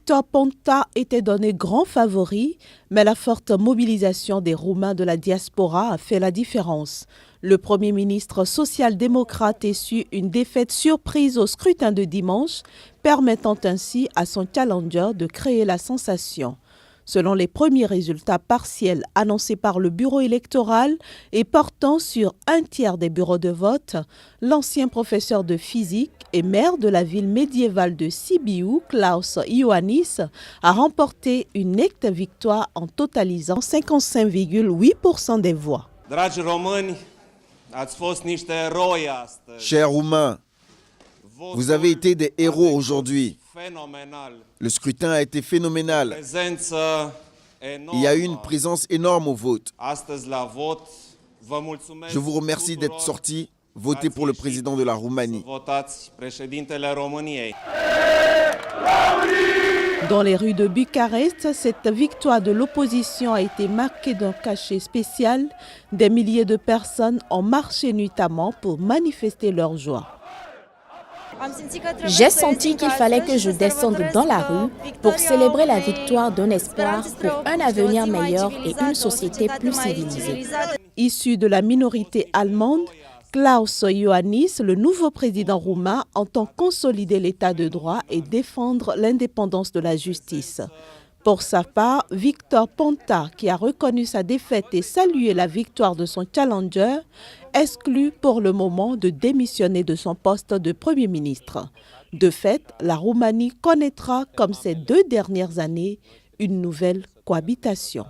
Victor Ponta était donné grand favori, mais la forte mobilisation des Roumains de la diaspora a fait la différence. Le Premier ministre social-démocrate essuie une défaite surprise au scrutin de dimanche, permettant ainsi à son challenger de créer la sensation. Selon les premiers résultats partiels annoncés par le bureau électoral et portant sur un tiers des bureaux de vote, l'ancien professeur de physique et maire de la ville médiévale de Sibiu, Klaus Ioannis, a remporté une nette victoire en totalisant 55,8% des voix. Chers Roumains, vous avez été des héros aujourd'hui. Le scrutin a été phénoménal. Il y a eu une présence énorme au vote. Je vous remercie d'être sortis voter pour le président de la Roumanie. Dans les rues de Bucarest, cette victoire de l'opposition a été marquée d'un cachet spécial. Des milliers de personnes ont marché nuitamment pour manifester leur joie. J'ai senti qu'il fallait que je descende dans la rue pour célébrer la victoire d'un espoir pour un avenir meilleur et une société plus civilisée. Issu de la minorité allemande, Klaus Ioannis, le nouveau président roumain, entend consolider l'état de droit et défendre l'indépendance de la justice. Pour sa part, Victor Ponta, qui a reconnu sa défaite et salué la victoire de son challenger, exclut pour le moment de démissionner de son poste de Premier ministre. De fait, la Roumanie connaîtra, comme ces 2 dernières années, une nouvelle cohabitation.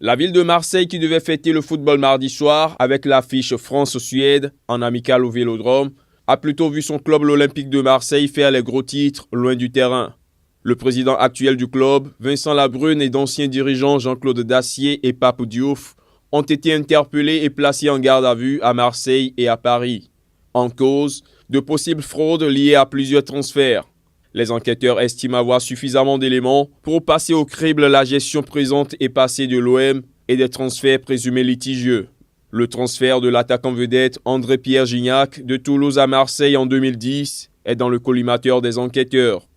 La ville de Marseille qui devait fêter le football mardi soir avec l'affiche France-Suède en amical au Vélodrome a plutôt vu son club l'Olympique de Marseille faire les gros titres loin du terrain. Le président actuel du club, Vincent Labrune, et d'anciens dirigeants Jean-Claude Dacier et Pape Diouf ont été interpellés et placés en garde à vue à Marseille et à Paris. En cause, de possibles fraudes liées à plusieurs transferts. Les enquêteurs estiment avoir suffisamment d'éléments pour passer au crible la gestion présente et passée de l'OM et des transferts présumés litigieux. Le transfert de l'attaquant vedette André-Pierre Gignac de Toulouse à Marseille en 2010 est dans le collimateur des enquêteurs.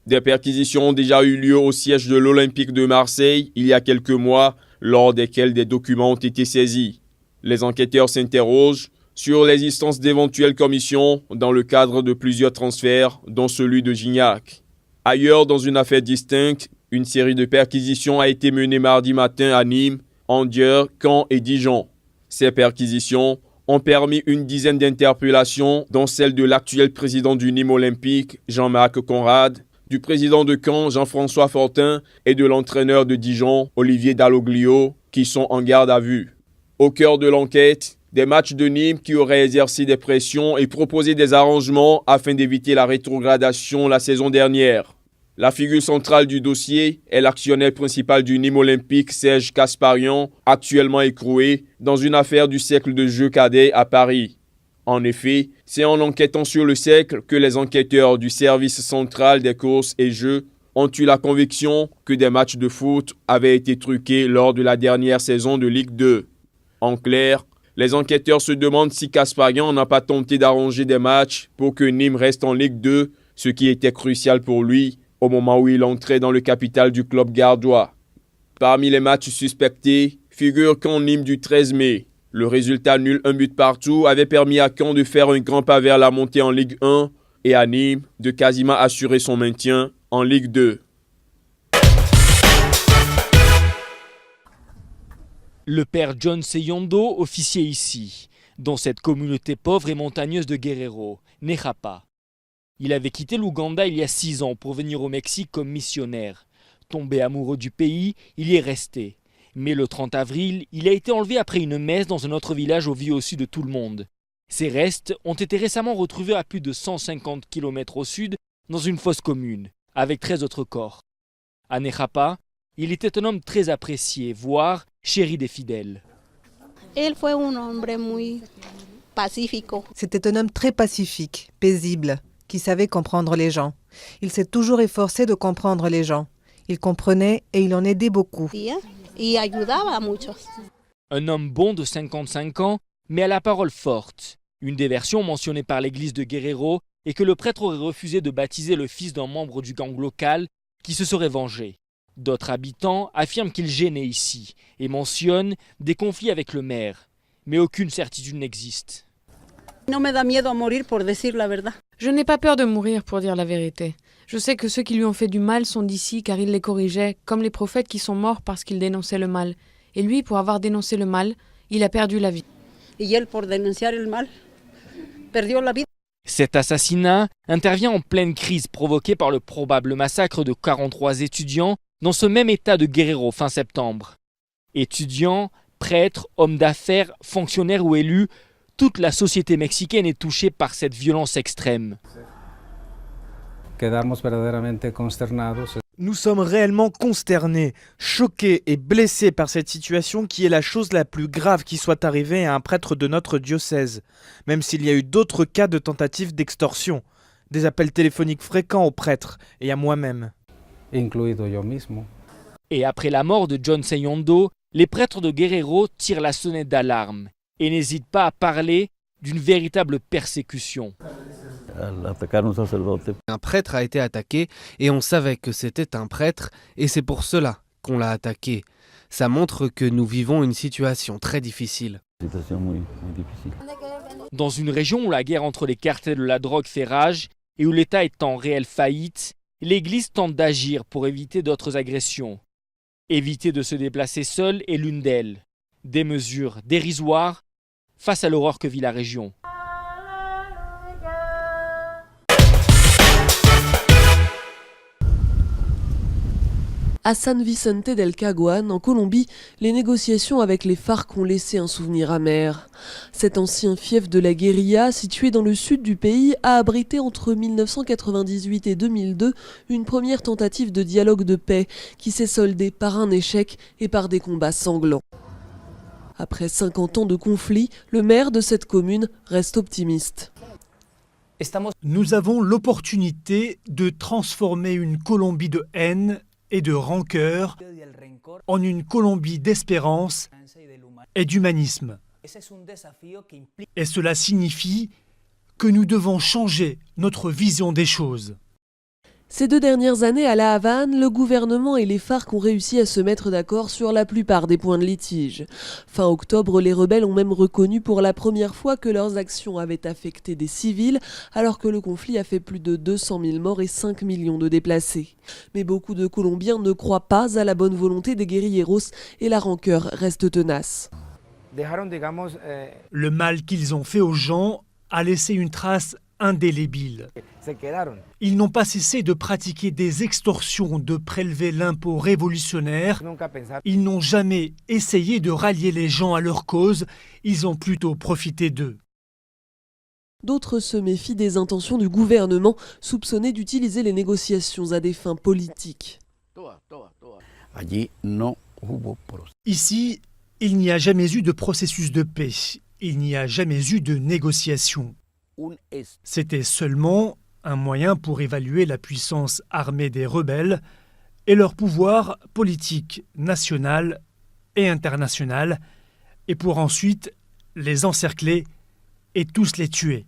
Des perquisitions ont déjà eu lieu au siège de l'Olympique de Marseille il y a quelques mois, lors desquelles des documents ont été saisis. Les enquêteurs s'interrogent sur l'existence d'éventuelles commissions dans le cadre de plusieurs transferts, dont celui de Gignac. Ailleurs, dans une affaire distincte, une série de perquisitions a été menée mardi matin à Nîmes, Andieur, Caen et Dijon. Ces perquisitions ont permis une dizaine d'interpellations, dont celle de l'actuel président du Nîmes Olympique, Jean-Marc Conrad, du président de Caen, Jean-François Fortin, et de l'entraîneur de Dijon, Olivier Dalloglio, qui sont en garde à vue. Au cœur de l'enquête, des matchs de Nîmes qui auraient exercé des pressions et proposé des arrangements afin d'éviter la rétrogradation la saison dernière. La figure centrale du dossier est l'actionnaire principal du Nîmes Olympique, Serge Kasparian, actuellement écroué dans une affaire du cercle de jeux cadet à Paris. En effet, c'est en enquêtant sur le cercle que les enquêteurs du service central des courses et jeux ont eu la conviction que des matchs de foot avaient été truqués lors de la dernière saison de Ligue 2. En clair, les enquêteurs se demandent si Kasparian n'a pas tenté d'arranger des matchs pour que Nîmes reste en Ligue 2, ce qui était crucial pour lui au moment où il entrait dans le capital du club gardois. Parmi les matchs suspectés figure Caen-Nîmes du 13 mai. Le résultat nul 1 but partout avait permis à Caen de faire un grand pas vers la montée en Ligue 1 et à Nîmes de quasiment assurer son maintien en Ligue 2. Le père John Seyondo officiait ici, dans cette communauté pauvre et montagneuse de Guerrero, Nejapa. Il avait quitté l'Ouganda il y a 6 ans pour venir au Mexique comme missionnaire. Tombé amoureux du pays, il y est resté. Mais le 30 avril, il a été enlevé après une messe dans un autre village au vu au sud de tout le monde. Ses restes ont été récemment retrouvés à plus de 150 km au sud, dans une fosse commune, avec 13 autres corps. À Nejapa, il était un homme très apprécié, voire chéri des fidèles. C'était un homme très pacifique, paisible, qui savait comprendre les gens. Il s'est toujours efforcé de comprendre les gens. Il comprenait et il en aidait beaucoup. Un homme bon de 55 ans, mais à la parole forte. Une des versions mentionnées par l'église de Guerrero et que le prêtre aurait refusé de baptiser le fils d'un membre du gang local qui se serait vengé. D'autres habitants affirment qu'il gênait ici et mentionnent des conflits avec le maire, mais aucune certitude n'existe. Je n'ai pas peur de mourir pour dire la vérité. Je sais que ceux qui lui ont fait du mal sont d'ici car il les corrigeait, comme les prophètes qui sont morts parce qu'ils dénonçaient le mal. Et lui, pour avoir dénoncé le mal, il a perdu la vie. Cet assassinat intervient en pleine crise provoquée par le probable massacre de 43 étudiants dans ce même état de Guerrero fin septembre. Étudiants, prêtres, hommes d'affaires, fonctionnaires ou élus, toute la société mexicaine est touchée par cette violence extrême. Nous sommes réellement consternés, choqués et blessés par cette situation qui est la chose la plus grave qui soit arrivée à un prêtre de notre diocèse, même s'il y a eu d'autres cas de tentatives d'extorsion, des appels téléphoniques fréquents aux prêtres et à moi-même. Et après la mort de John Seyondo, les prêtres de Guerrero tirent la sonnette d'alarme et n'hésitent pas à parler d'une véritable persécution. Un prêtre a été attaqué et on savait que c'était un prêtre et c'est pour cela qu'on l'a attaqué. Ça montre que nous vivons une situation très difficile. Dans une région où la guerre entre les cartels de la drogue fait rage et où l'État est en réelle faillite, l'Église tente d'agir pour éviter d'autres agressions. Éviter de se déplacer seul est l'une d'elles. Des mesures dérisoires face à l'horreur que vit la région. À San Vicente del Caguán, en Colombie, les négociations avec les FARC ont laissé un souvenir amer. Cet ancien fief de la guérilla, situé dans le sud du pays, a abrité entre 1998 et 2002 une première tentative de dialogue de paix qui s'est soldée par un échec et par des combats sanglants. Après 50 ans de conflit, le maire de cette commune reste optimiste. Nous avons l'opportunité de transformer une Colombie de haine et de rancœur en une Colombie d'espérance et d'humanisme. Et cela signifie que nous devons changer notre vision des choses. Ces 2 dernières années à La Havane, le gouvernement et les FARC ont réussi à se mettre d'accord sur la plupart des points de litige. Fin octobre, les rebelles ont même reconnu pour la première fois que leurs actions avaient affecté des civils, alors que le conflit a fait plus de 200 000 morts et 5 millions de déplacés. Mais beaucoup de Colombiens ne croient pas à la bonne volonté des guérilleros et la rancœur reste tenace. Le mal qu'ils ont fait aux gens a laissé une trace indélébile. Ils n'ont pas cessé de pratiquer des extorsions, de prélever l'impôt révolutionnaire. Ils n'ont jamais essayé de rallier les gens à leur cause, ils ont plutôt profité d'eux. D'autres se méfient des intentions du gouvernement, soupçonné d'utiliser les négociations à des fins politiques. Ici, il n'y a jamais eu de processus de paix, il n'y a jamais eu de négociation. C'était seulement un moyen pour évaluer la puissance armée des rebelles et leur pouvoir politique national et international, et pour ensuite les encercler et tous les tuer.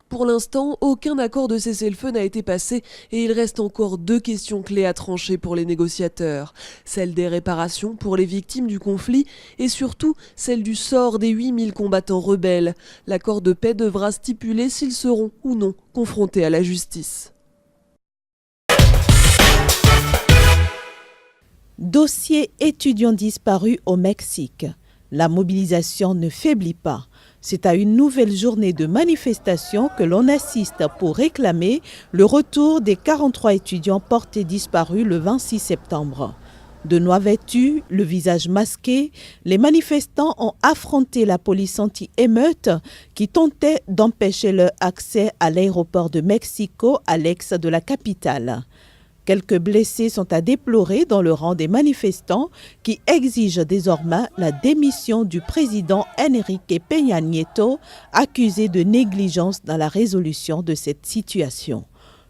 Pour l'instant, aucun accord de cessez-le-feu n'a été passé et il reste encore 2 questions clés à trancher pour les négociateurs. Celle des réparations pour les victimes du conflit et surtout celle du sort des 8000 combattants rebelles. L'accord de paix devra stipuler s'ils seront ou non confrontés à la justice. Dossier étudiants disparus au Mexique. La mobilisation ne faiblit pas. C'est à une nouvelle journée de manifestation que l'on assiste pour réclamer le retour des 43 étudiants portés disparus le 26 septembre. De noix vêtus, le visage masqué, les manifestants ont affronté la police anti-émeute qui tentait d'empêcher leur accès à l'aéroport de Mexico à l'ex de la capitale. Quelques blessés sont à déplorer dans le rang des manifestants qui exigent désormais la démission du président Enrique Peña Nieto, accusé de négligence dans la résolution de cette situation.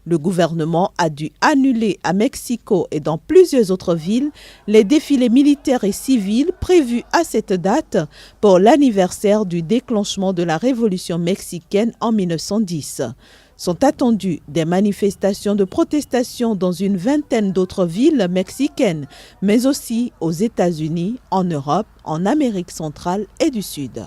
Le gouvernement a dû annuler à Mexico et dans plusieurs autres villes les défilés militaires et civils prévus à cette date pour l'anniversaire du déclenchement de la révolution mexicaine en 1910. Sont attendues des manifestations de protestation dans une vingtaine d'autres villes mexicaines, mais aussi aux États-Unis, en Europe, en Amérique centrale et du Sud.